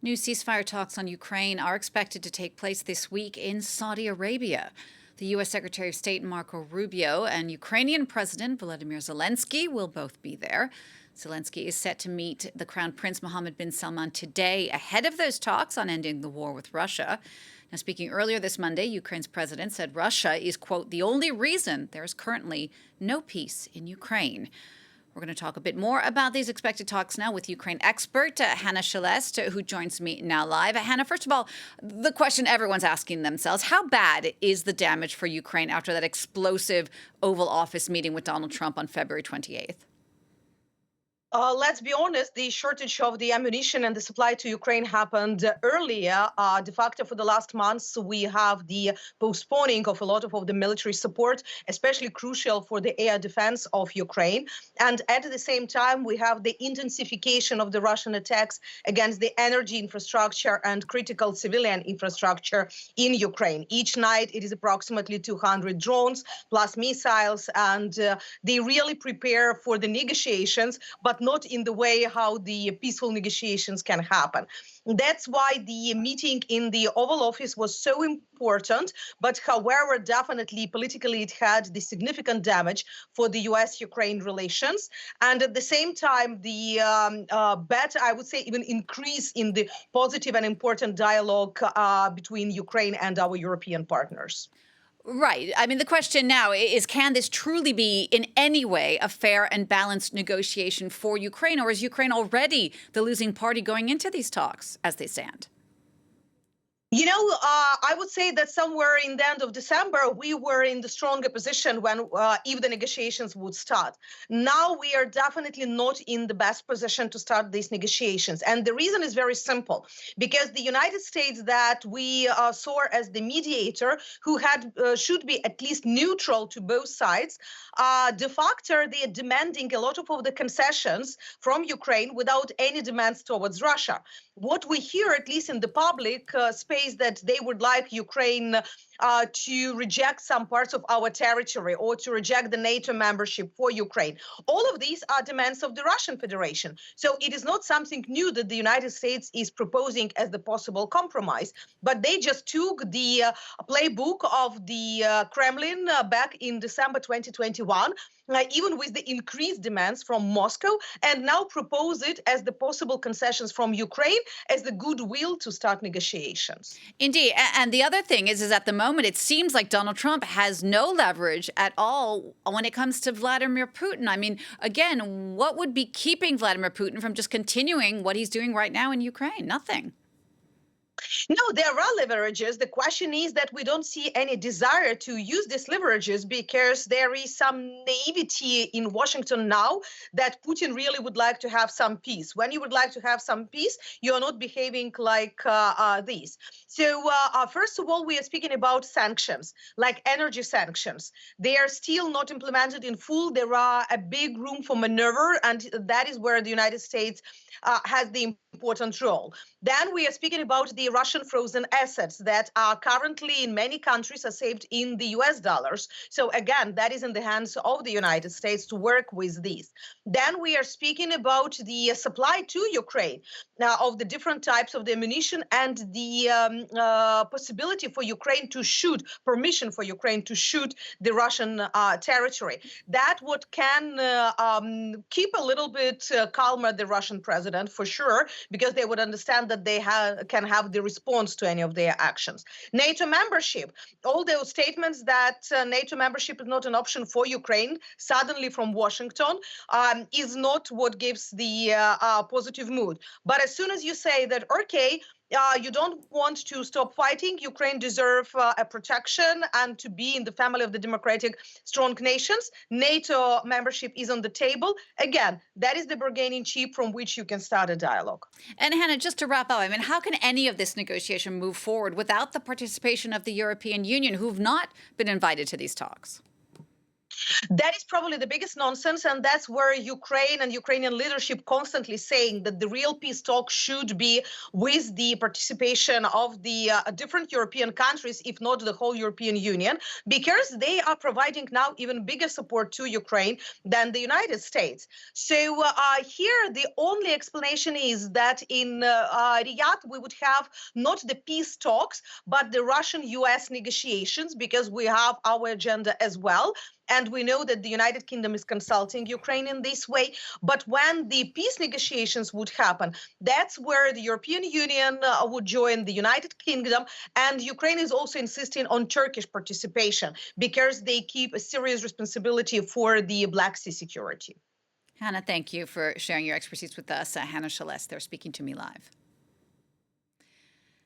New ceasefire talks on Ukraine are expected to take place this week in Saudi Arabia. The U.S. Secretary of State Marco Rubio and Ukrainian President Volodymyr Zelensky will both be there. Zelensky is set to meet the Crown Prince Mohammed bin Salman today ahead of those talks on ending the war with Russia. Now, speaking earlier this Monday, Ukraine's president said Russia is, quote, the only reason there is currently no peace in Ukraine. We're going to talk a bit more about these expected talks now with Ukraine expert Hanna Shelest, who joins me now live. Hanna, first of all, the question everyone's asking themselves, how bad is the damage for Ukraine after that explosive Oval Office meeting with Donald Trump on February 28th? Let's be honest, the shortage of the ammunition and the supply to Ukraine happened earlier. De facto, for the last months, we have the postponing of a lot of the military support, especially crucial for the air defense of Ukraine. And at the same time, we have the intensification of the Russian attacks against the energy infrastructure and critical civilian infrastructure in Ukraine. Each night, it is approximately 200 drones plus missiles, and they really prepare for the negotiations, but not in the way how the peaceful negotiations can happen. That's why the meeting in the Oval Office was so important. But however, definitely politically, it had the significant damage for the U.S.-Ukraine relations. And at the same time, the I would say, even increase in the positive and important dialogue between Ukraine and our European partners. Right. I mean, the question now is, can this truly be in any way a fair and balanced negotiation for Ukraine, or is Ukraine already the losing party going into these talks as they stand? I would say that somewhere in the end of December, we were in the stronger position when if the negotiations would start. Now we are definitely not in the best position to start these negotiations. And the reason is very simple, because the United States that we saw as the mediator, who should be at least neutral to both sides, de facto, they are demanding a lot of the concessions from Ukraine without any demands towards Russia. What we hear, at least in the public space, that they would like Ukraine to reject some parts of our territory or to reject the NATO membership for Ukraine. All of these are demands of the Russian Federation. So it is not something new that the United States is proposing as the possible compromise, but they just took the playbook of the Kremlin back in December 2021, even with the increased demands from Moscow, and now propose it as the possible concessions from Ukraine as the goodwill to start negotiations. Indeed. And the other thing is at the moment, it seems like Donald Trump has no leverage at all when it comes to Vladimir Putin. I mean, again, what would be keeping Vladimir Putin from just continuing what he's doing right now in Ukraine? Nothing. No, there are leverages. The question is that we don't see any desire to use these leverages because there is some naivety in Washington now that Putin really would like to have some peace. When you would like to have some peace, you are not behaving like this. So first of all, we are speaking about sanctions, like energy sanctions. They are still not implemented in full. There are a big room for maneuver, and that is where the United States has the important role. Then we are speaking about the Russian frozen assets that are currently in many countries are saved in the US dollars. So again, that is in the hands of the United States to work with these. Then we are speaking about the supply to Ukraine of the different types of the ammunition and the possibility for Ukraine to shoot, permission for Ukraine to shoot the Russian territory. That what can keep a little bit calmer the Russian president, for sure, because they would understand that they can have the response to any of their actions. NATO membership, all those statements that NATO membership is not an option for Ukraine, suddenly from Washington, is not what gives the positive mood. But as soon as you say that, okay, you don't want to stop fighting, Ukraine deserves a protection and to be in the family of the democratic, strong nations, NATO membership is on the table. Again, that is the bargaining chip from which you can start a dialogue. And Hanna, just to wrap up, I mean, how can any of this negotiation move forward without the participation of the European Union, who've not been invited to these talks? That is probably the biggest nonsense, and that's where Ukraine and Ukrainian leadership constantly saying that the real peace talk should be with the participation of the different European countries, if not the whole European Union, because they are providing now even bigger support to Ukraine than the United States. So here, the only explanation is that in Riyadh, we would have not the peace talks, but the Russian-US negotiations, because we have our agenda as well. And we know that the United Kingdom is consulting Ukraine in this way. But when the peace negotiations would happen, that's where the European Union would join the United Kingdom. And Ukraine is also insisting on Turkish participation because they keep a serious responsibility for the Black Sea security. Hanna, thank you for sharing your expertise with us. Hanna Shelest, they're speaking to me live.